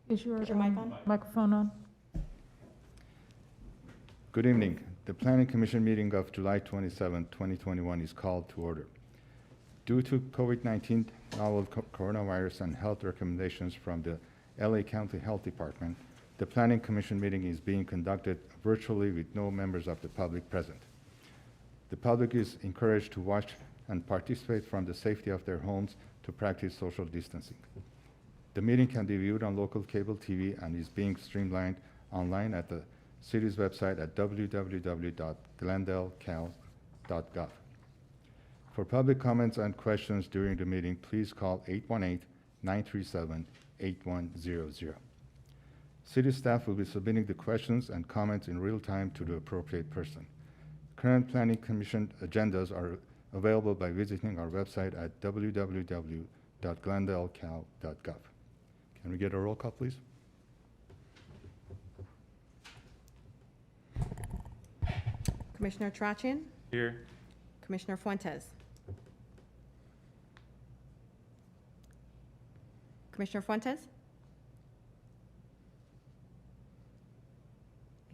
Is your Is your mic on? microphone on? Good evening. The Planning Commission meeting of July 27, 2021 is called to order. Due to COVID-19 novel coronavirus and health recommendations from the LA County Health Department, the Planning Commission meeting is being conducted virtually with no members of the public present. The public is encouraged to watch and participate from the safety of their homes to practice social distancing. The meeting can be viewed on local cable TV and is being streamlined online at the city's website at www.glendalecal.gov. For public comments and questions during the meeting, please call 818-937-8100. City staff will be submitting the questions and comments in real time to the appropriate person. Current Planning Commission agendas are available by visiting our website at www.glendalecal.gov. Can we get a roll call, please? Commissioner Tarachian? Here. Commissioner Fuentes? Commissioner Fuentes?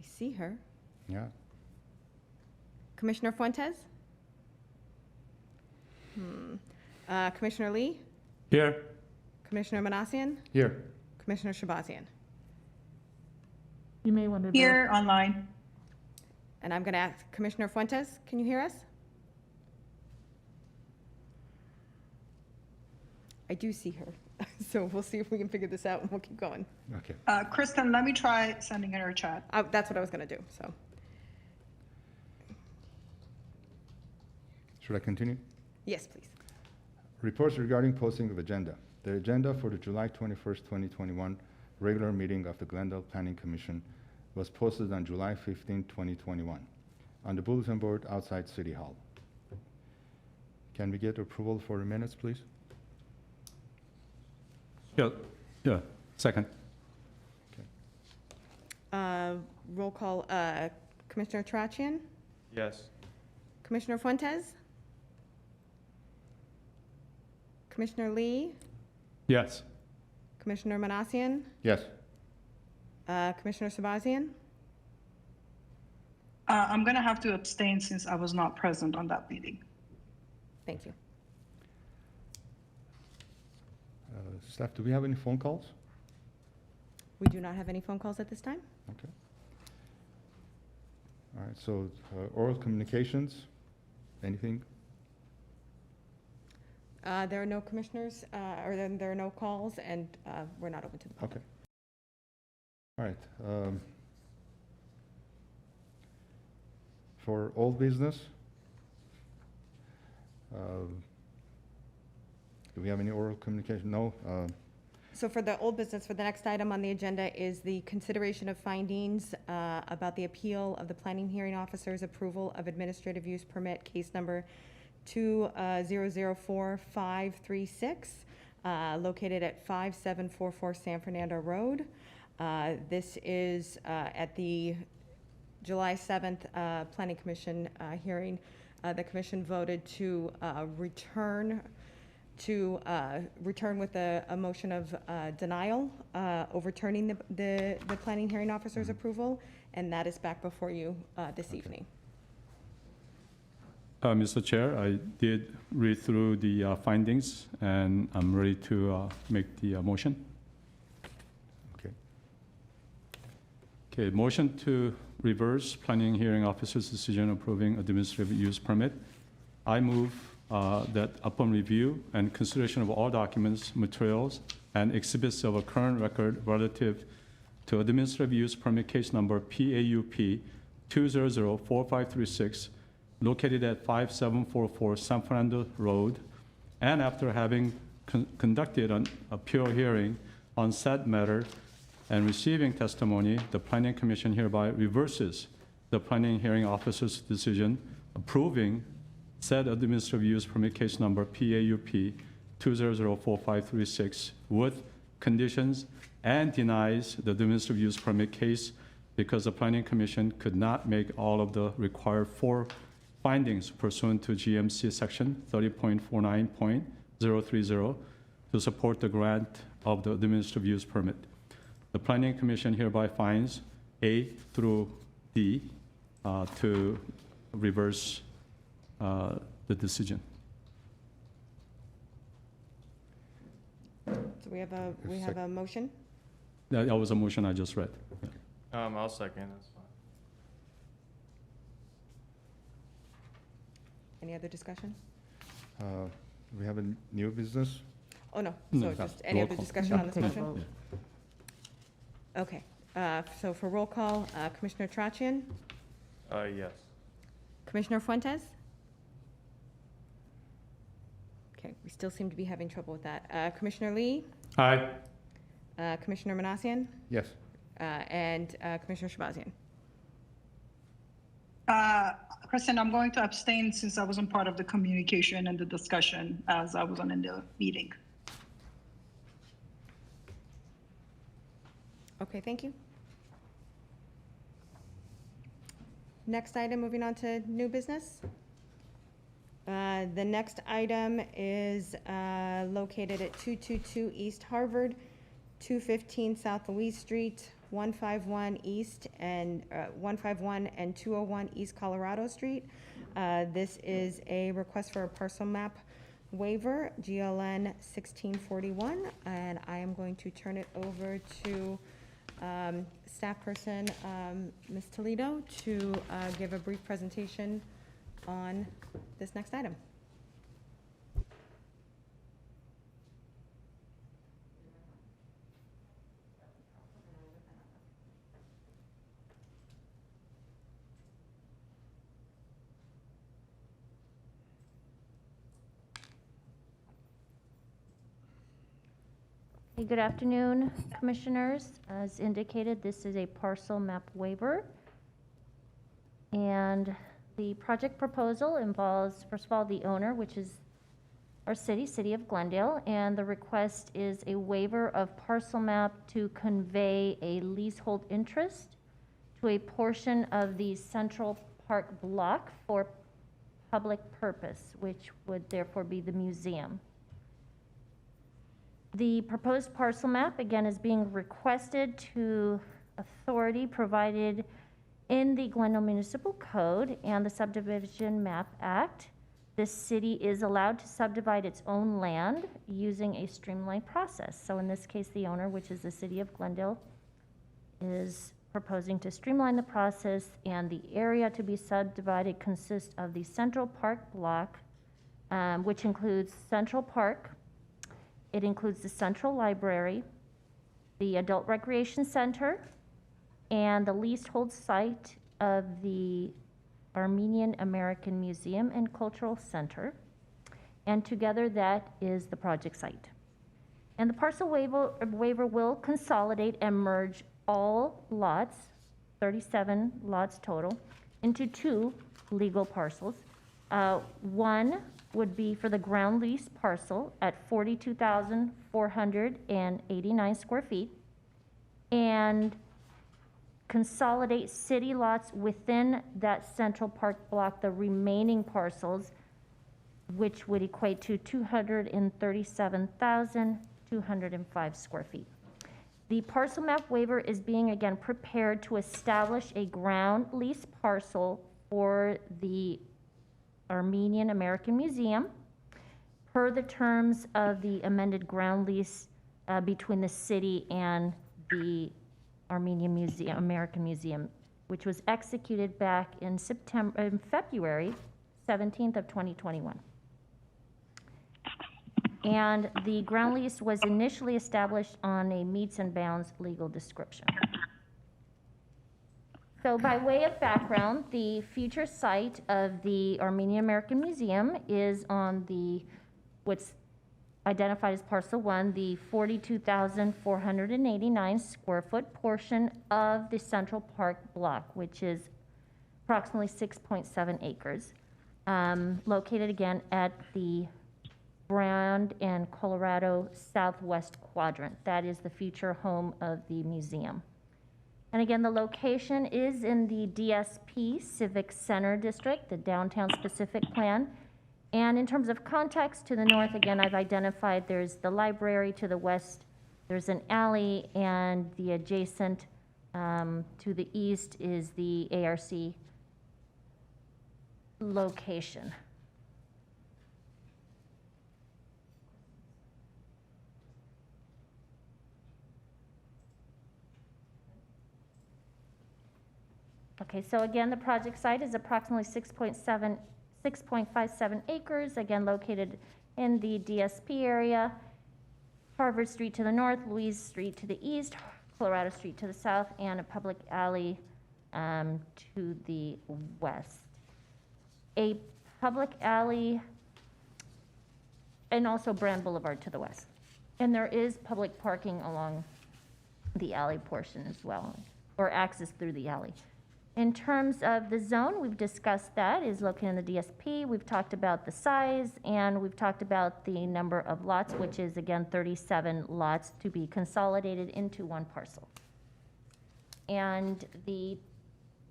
I see her. Yeah, Commissioner Fuentes? Commissioner Lee? Here. Commissioner Manassian? here. Commissioner Shabazian? You may want to vote. Here, online. And I'm going to ask Commissioner Fuentes, can you hear us? I do see her. So we'll see if we can figure this out and we'll keep going. Okay. Kristen, let me try sending her a chat. That's what I was going to do, so. Should I continue? Yes, please. Reports regarding posting of agenda. The agenda for the July 21st, 2021 regular meeting of the Glendale Planning Commission was posted on July 15, 2021 on the bulletin board outside City Hall. Can we get approval for the minutes, please? Yeah. Second. Roll call, Commissioner Trachian? Yes. Commissioner Fuentes? Commissioner Lee? Yes. Commissioner Manassian? Yes. Commissioner Shabazian? I'm going to have to abstain since I was not present on that meeting. Thank you. Staff, do we have any phone calls? We do not have any phone calls at this time? Okay. All right, so oral communications, anything? There are no commissioners, or there are no calls, and we're not open to the public. Okay. All right. For old business, do we have any oral communication? No. So for the old business, for the next item on the agenda is the consideration of findings about the appeal of the planning hearing officer's approval of administrative use permit, case number 2004-536, located at 5744 San Fernando Road. This is at the July 7th Planning Commission hearing. The commission voted to return with a motion of denial, overturning the planning hearing officer's approval, and that is back before you this evening. Mr. Chair, I did read through the findings, and I'm ready to make the motion. Okay. Okay, motion to reverse planning hearing officer's decision approving administrative use permit. I move that upon review and consideration of all documents, materials, and exhibits of a current record relative to administrative use permit case number PAUP 2004536, located at 5744 San Fernando Road, and after having conducted an appeal hearing on said matter and receiving testimony, the Planning Commission hereby reverses the planning hearing officer's decision approving said administrative use permit case number PAUP 2004536 with conditions, and denies the administrative use permit case because the Planning Commission could not make all of the required 4 findings pursuant to GMC section 30.49.030 to support the grant of the administrative use permit. The Planning Commission hereby finds A through D to reverse the decision. So we have a motion. That was a motion I just read. I'll second, that's fine. Any other discussion? We have a new business? Oh, no. No, So just any roll other call. discussion on this Take a motion? vote. Okay. So for roll call, Commissioner Trachian, Yes. Commissioner Fuentes? Okay, we still seem to be having trouble with that. Commissioner Lee, Aye. Commissioner Manassian, Yes. and Commissioner Shabazian. Kristen, I'm going to abstain since I wasn't part of the communication and the discussion as I wasn't in the meeting. Okay, thank you. Next item, moving on to new business. The next item is located at 222 East Harvard, 215 South Louise Street, 151 East and 151 and 201 East Colorado Street. This is a request for a parcel map waiver, GLN 1641, and I am going to turn it over to staff person, Ms. Toledo, to give a brief presentation on this next item. Hey, good afternoon, Commissioners. As indicated, this is a parcel map waiver. And the project proposal involves, first of all, the owner, which is our city of Glendale, and the request is a waiver of parcel map to convey a leasehold interest to a portion of the Central Park block for public purpose, which would therefore be the museum. The proposed parcel map, again, is being requested to authority provided in the Glendale Municipal Code and the Subdivision Map Act. The city is allowed to subdivide its own land using a streamlined process. So in this case, the owner, which is the city of Glendale, is proposing to streamline the process, and the area to be subdivided consists of the Central Park block, which includes Central Park. It includes the Central Library, the Adult Recreation Center, and the leasehold site of the Armenian American Museum and Cultural Center. And together that is the project site. And the parcel waiver will consolidate and merge all lots, 37 lots total, into two legal parcels. One would be for the ground lease parcel at 42,489 square feet, and consolidate city lots within that Central Park block, the remaining parcels, which would equate to 237,205 square feet. The parcel map waiver is being, again, prepared to establish a ground lease parcel for the Armenian American Museum per the terms of the amended ground lease between the city and the Armenian Museum, American Museum, which was executed back in February 17th of 2021. And the ground lease was initially established on a meets and bounds legal description. So by way of background, the future site of the Armenian American Museum is on the, what's identified as parcel 1, the 42,489 square foot portion of the Central Park block, which is approximately 6.7 acres, located again at the Brand and Colorado Southwest quadrant. That is the future home of the museum. And again, the location is in the DSP Civic Center District, the Downtown Specific Plan. And in terms of context, to the north, again, I've identified there's the library. To the west, there's an alley, and the adjacent to the east is the ARC location. Okay, so again, the project site is approximately 6.57 acres, again located in the DSP area. Harvard Street to the north, Louise Street to the east, Colorado Street to the south, and a public alley to the west. A public alley, and also Brand Boulevard to the west. And there is public parking along the alley portion as well, or access through the alley. In terms of the zone, we've discussed that, is located in the DSP. We've talked about the size, and we've talked about the number of lots, which is, again, 37 lots to be consolidated into one parcel. And the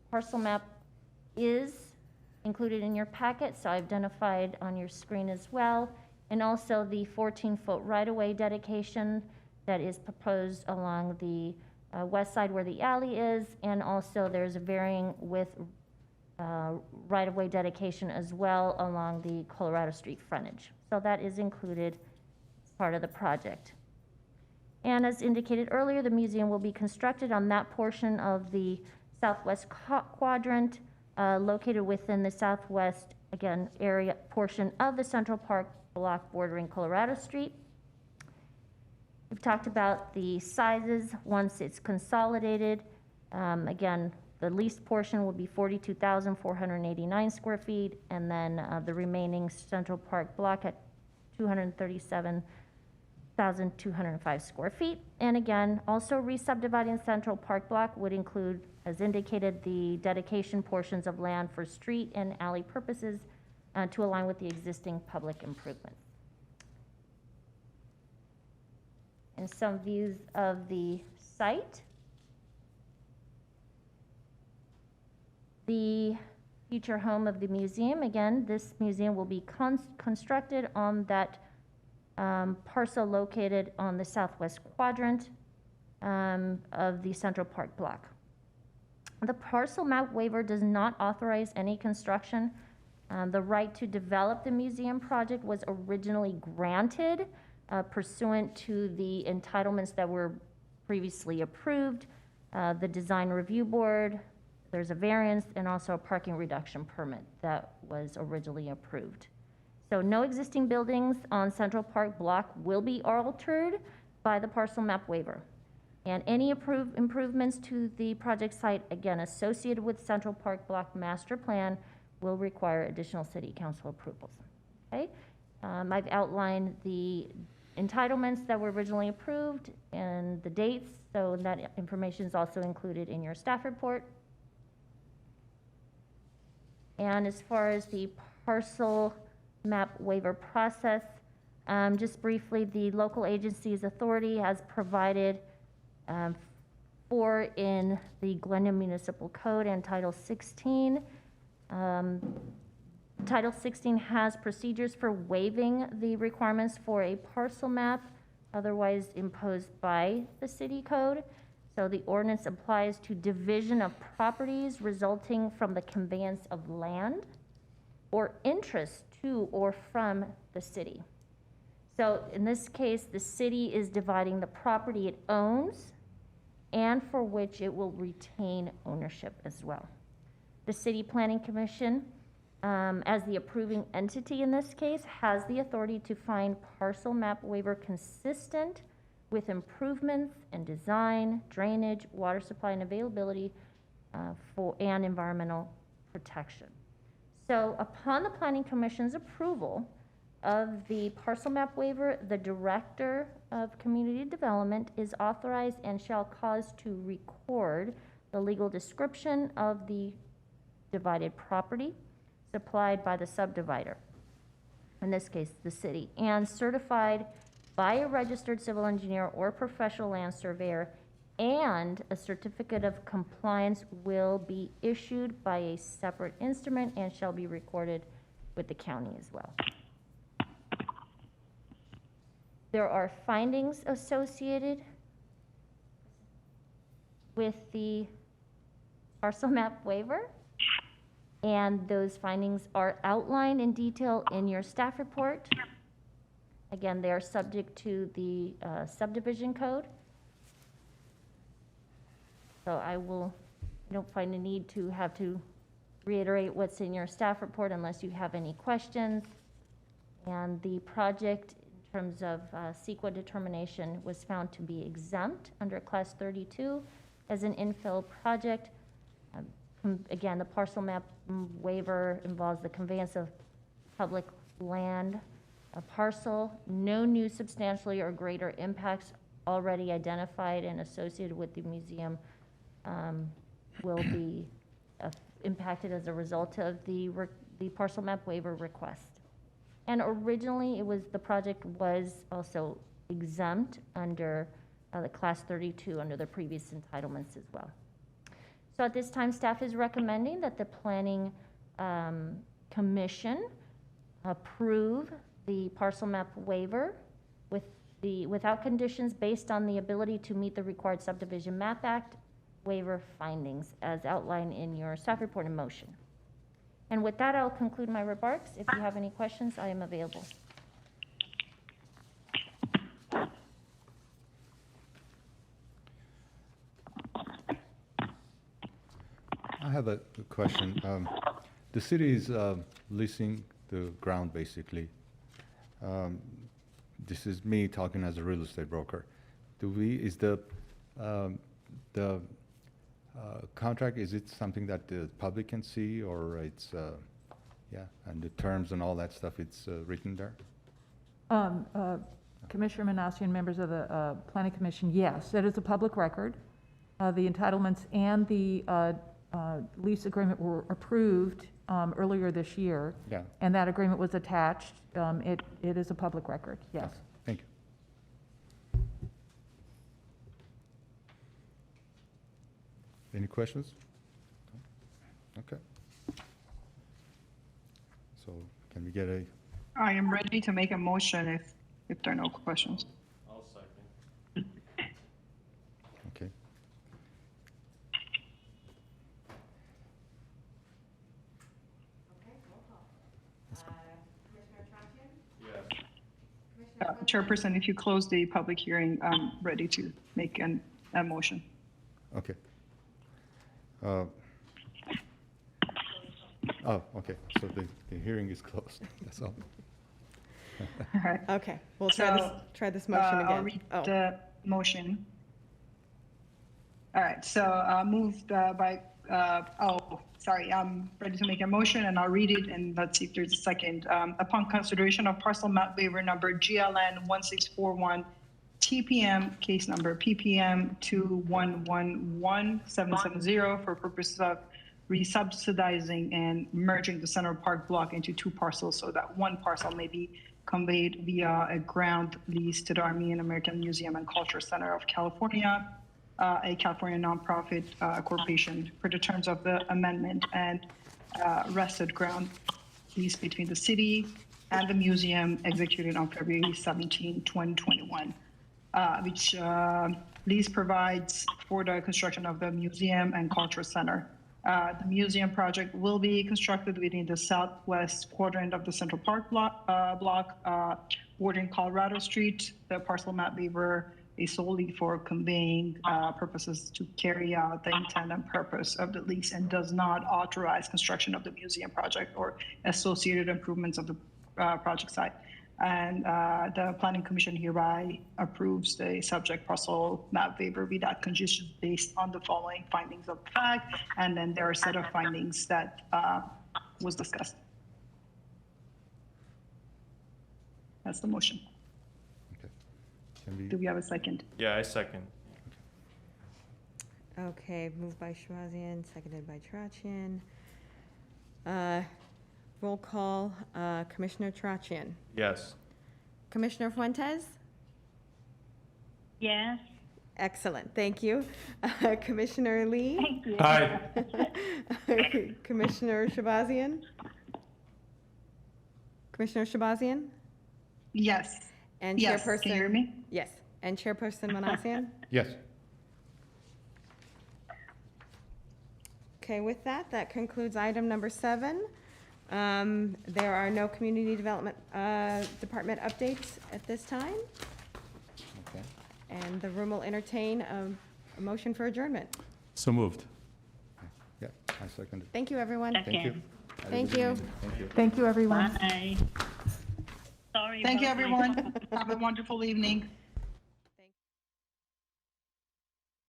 parcel map is included in your packet, so identified on your screen as well. And also the 14-foot right-of-way dedication that is proposed along the west side where the alley is. And also there's a varying with right-of-way dedication as well along the Colorado Street frontage. So that is included as part of the project. And as indicated earlier, the museum will be constructed on that portion of the southwest quadrant located within the southwest, again, area portion of the Central Park block bordering Colorado Street. We've talked about the sizes once it's consolidated. Again, the leased portion will be 42,489 square feet, and then the remaining Central Park block at 237,205 square feet. And again, also re-subdividing Central Park block would include, as indicated, the dedication portions of land for street and alley purposes to align with the existing public improvements. And some views of the site. The future home of the museum, again, this museum will be constructed on that parcel located on the southwest quadrant of the Central Park block. The parcel map waiver does not authorize any construction. The right to develop the museum project was originally granted pursuant to the entitlements that were previously approved, the design review board, there's a variance, and also a parking reduction permit that was originally approved. So no existing buildings on Central Park block will be altered by the parcel map waiver. And any improvements to the project site, again, associated with Central Park block master plan will require additional city council approvals, okay? I've outlined the entitlements that were originally approved and the dates, so that information is also included in your staff report. And as far as the parcel map waiver process, just briefly, the local agency's authority has provided for in the Glendale Municipal Code and Title 16. Title 16 has procedures for waiving the requirements for a parcel map otherwise imposed by the city code. So the ordinance applies to division of properties resulting from the conveyance of land or interest to or from the city. So in this case, the city is dividing the property it owns and for which it will retain ownership as well. The City Planning Commission, as the approving entity in this case, has the authority to find parcel map waiver consistent with improvements in design, drainage, water supply, and availability and environmental protection. So upon the Planning Commission's approval of the parcel map waiver, the Director of Community Development is authorized and shall cause to record the legal description of the divided property supplied by the subdivider, in this case, the city, and certified by a registered civil engineer or professional land surveyor, and a certificate of compliance will be issued by a separate instrument and shall be recorded with the county as well. There are findings associated with the parcel map waiver, and those findings are outlined in detail in your staff report. Again, they are subject to the subdivision code. So I don't find a need to have to reiterate what's in your staff report unless you have any questions. And the project, in terms of CEQA determination, was found to be exempt under Class 32 as an infill project. Again, the parcel map waiver involves the conveyance of public land, a parcel, no new substantially or greater impacts already identified and associated with the museum will be impacted as a result of the parcel map waiver request. And originally, the project was also exempt under the Class 32 under the previous entitlements as well. So at this time, staff is recommending that the Planning Commission approve the parcel map waiver without conditions based on the ability to meet the required subdivision map act waiver findings as outlined in your staff report and motion. And with that, I'll conclude my remarks. If you have any questions, I am available. I have a question. The city is leasing the ground, basically. This is me talking as a real estate broker. Is the contract, is it something that the public can see, or it's, and the terms and all that stuff, it's written there? Commissioner Manassi and members of the Planning Commission, yes, it is a public record. The entitlements and the lease agreement were approved earlier this year. Yeah. And that agreement was attached. It is a public record, yes. Thank you. Any questions? Okay. So can we get a, I am ready to make a motion if there are no questions. I'll second. okay. Yes. Chairperson, if you close the public hearing, I'm ready to make a motion. Okay. Okay, so the hearing is closed, that's all. All right. Okay, we'll So, try this motion I'll again. read Oh, the motion. All right, so moved by, sorry, I'm ready to make a motion and I'll read it and let's see if there's a second. Upon consideration of parcel map waiver number GLN 1641 TPM, case number PPM 2111770 for purposes of resubsidizing and merging the Central Park block into two parcels so that one parcel may be conveyed via a ground lease to the Armenian American Museum and Culture Center of California, a California nonprofit corporation, for the terms of the amendment and rested ground lease between the city and the museum executed on February 17, 2021, which lease provides for the construction of the museum and culture center. The museum project will be constructed within the southwest quadrant of the Central Park block, bordering Colorado Street. The parcel map waiver is solely for conveying purposes to carry out the intent and purpose of the lease and does not authorize construction of the museum project or associated improvements of the project site. And the Planning Commission hereby approves the subject parcel map waiver without conditions based on the following findings of fact. And then there are a set of findings that was discussed. That's the motion. Okay. Can we, Do we have a second? Yeah, I second. okay, moved by Shahbazian, seconded by Tarachian. Roll call, Commissioner Tarachian. Yes. Commissioner Fuentes? Yes. Excellent, thank you. Commissioner Lee? Thank you. Aye. Commissioner Shahbazian? Commissioner Shahbazian? Yes. And Yes. Chairperson? Can you hear me? Yes, and Chairperson Manassian? yes, Okay, with that, that concludes item number 7. There are no Community Development Department updates at this time, okay. and the room will entertain a motion for adjournment. So moved. Yeah, I second it. Thank you, everyone. Thank you. Second. Have a Thank good you. evening. Thank you. Thank you, everyone. Bye. Sorry Thank you, about my- everyone. Have a wonderful evening.